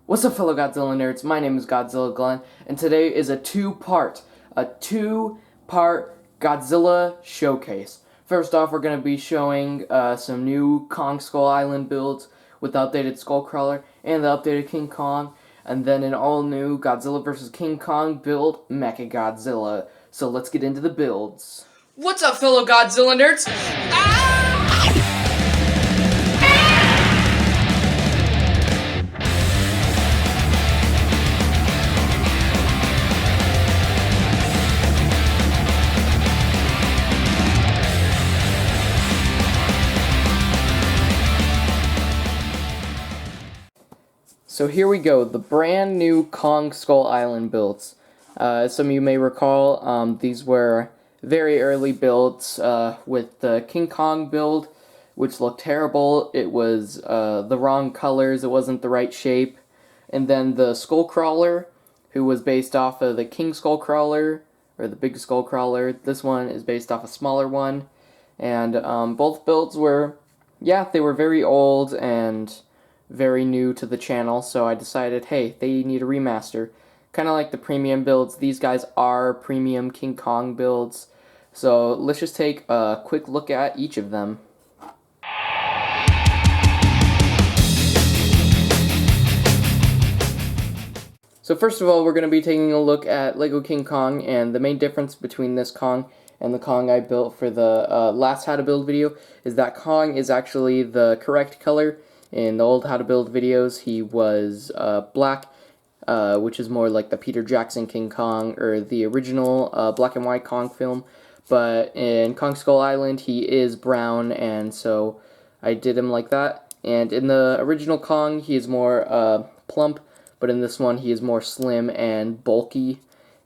What's up, fellow Godzilla nerds? My name is GodzillaGlenn, and today is a two-part Godzilla showcase. First off, we're going to be showing some new Kong Skull Island builds with the updated Skullcrawler and the updated King Kong, and then an all-new Godzilla vs. King Kong build, MechaGodzilla. So let's get into the builds. What's up, fellow Godzilla nerds? So here we go, the brand new Kong Skull Island builds. As some of you may recall, these were very early builds with the King Kong build, which looked terrible. It was the wrong colors, it wasn't the right shape. And then the Skullcrawler, who was based off of the King Skullcrawler, or the Big Skullcrawler. This one is based off a smaller one. And both builds were, they were very old and very new to the channel, so I decided, hey, they need a remaster. Kind of like the premium builds, these guys are premium King Kong builds. So let's just take a quick look at each of them. So first of all, we're going to be taking a look at Lego King Kong, and the main difference between this Kong and the Kong I built for the last How to Build video is that Kong is actually the correct color. In the old How to Build videos, he was black, which is more like the Peter Jackson King Kong, or the original black and white Kong film. But in Kong Skull Island, he is brown, and so I did him like that. And in the original Kong, he is more plump, but in this one, he is more slim and bulky.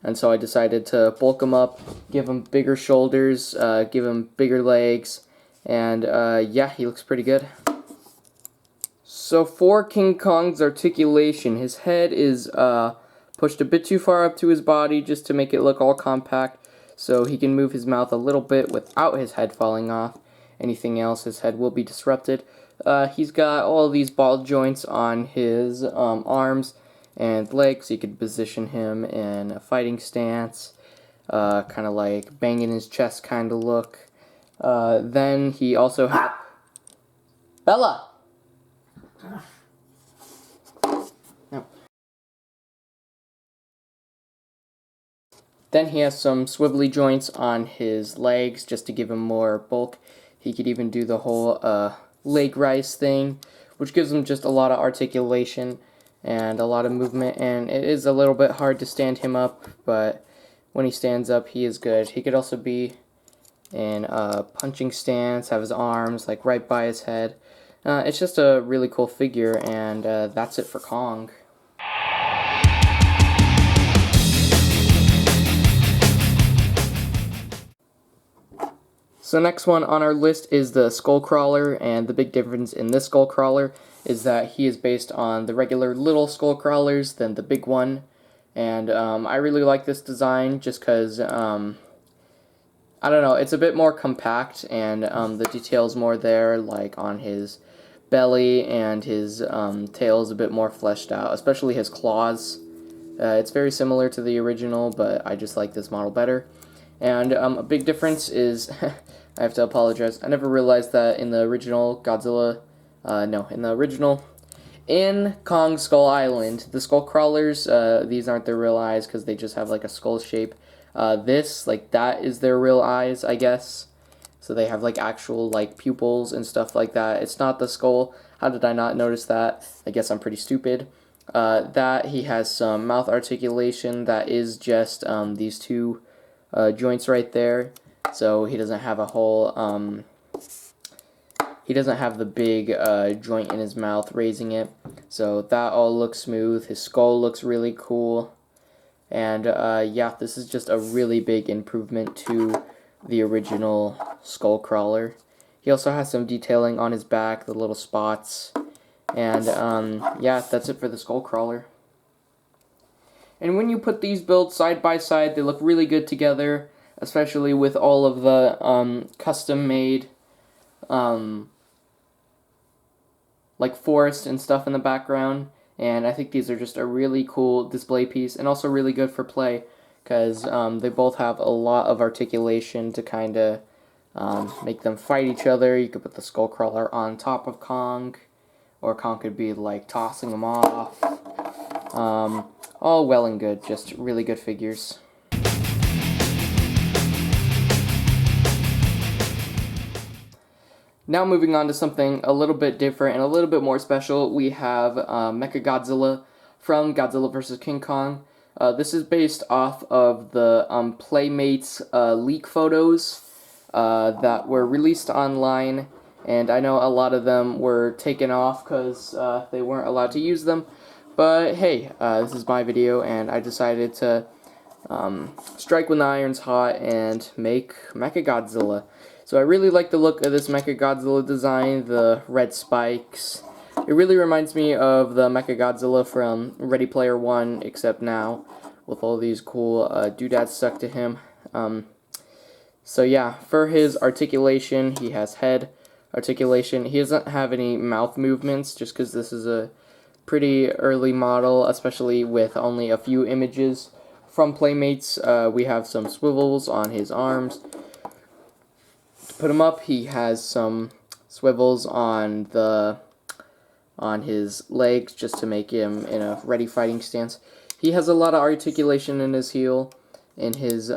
And so I decided to bulk him up, give him bigger shoulders, give him bigger legs, and yeah, he looks pretty good. So for King Kong's articulation, his head is pushed a bit too far up to his body just to make it look all compact, so he can move his mouth a little bit without his head falling off. Anything else, his head will be disrupted. He's got all these ball joints on his arms and legs, so you could position him in a fighting stance, kind of like banging his chest kind of look. Then he also has... Bella! No. Then he has some swivelly joints on his legs just to give him more bulk. He could even do the whole leg rise thing, which gives him just a lot of articulation and a lot of movement, and it is a little bit hard to stand him up, but when he stands up, he is good. He could also be in a punching stance, have his arms like right by his head. It's just a really cool figure, and that's it for Kong. So next one on our list is the Skullcrawler, and the big difference in this Skullcrawler is that he is based on the regular little Skullcrawlers than the big one. And I really like this design just because, I don't know, it's a bit more compact, and the details more there, like on his belly, and his tail is a bit more fleshed out, especially his claws. It's very similar to the original, but I just like this model better. And a big difference is, I have to apologize, I never realized that in the original Godzilla, in Kong Skull Island, the Skullcrawlers, these aren't their real eyes because they just have like a skull shape. That is their real eyes, I guess. So they have like actual like pupils and stuff like that. It's not the skull. How did I not notice that? I guess I'm pretty stupid. That he has some mouth articulation that is just these two joints right there. So he doesn't have a whole he doesn't have the big joint in his mouth raising it. So that all looks smooth. His skull looks really cool. And yeah, this is just a really big improvement to the original Skullcrawler. He also has some detailing on his back, the little spots. And yeah, that's it for the Skullcrawler. And when you put these builds side by side, they look really good together, especially with all of the custom-made like forest and stuff in the background. and I think these are just a really cool display piece and also really good for play because they both have a lot of articulation to kind of make them fight each other. You could put the Skullcrawler on top of Kong, or Kong could be like tossing them off. All well and good, just really good figures. Now moving on to something a little bit different and a little bit more special, we have MechaGodzilla from Godzilla vs. King Kong. This is based off of the Playmates leak photos that were released online, and I know a lot of them were taken off because they weren't allowed to use them. But hey, this is my video, and I decided to strike when the iron's hot and make MechaGodzilla. So I really like the look of this MechaGodzilla design, the red spikes. It really reminds me of the MechaGodzilla from Ready Player One, except now with all these cool doodads stuck to him. So yeah, for his articulation, he has head articulation. He doesn't have any mouth movements, just because this is a pretty early model, especially with only a few images from Playmates. We have some swivels on his arms. To put him up, he has some swivels on his legs just to make him in a ready fighting stance. He has a lot of articulation in his heel, in his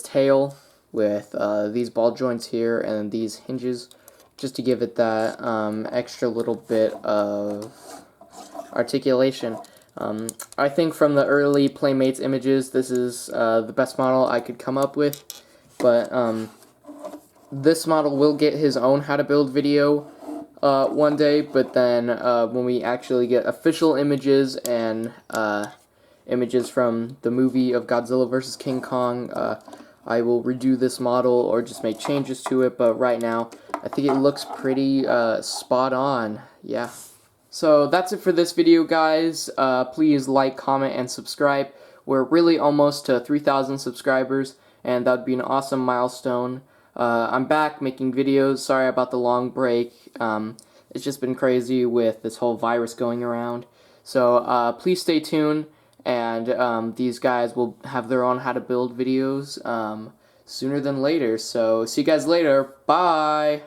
tail, with these ball joints here and these hinges, just to give it that extra little bit of articulation. I think from the early Playmates images, this is the best model I could come up with, but this model will get his own how to build video one day, but then when we actually get official images and images from the movie of Godzilla vs. King Kong, I will redo this model or just make changes to it, but right now I think it looks pretty spot on. Yeah. So that's it for this video, guys. Please like, comment, and subscribe. We're really almost to 3,000 subscribers, and that would be an awesome milestone. I'm back making videos. Sorry about the long break. It's just been crazy with this whole virus going around. So please stay tuned, and these guys will have their own how to build videos sooner than later. So see you guys later. Bye!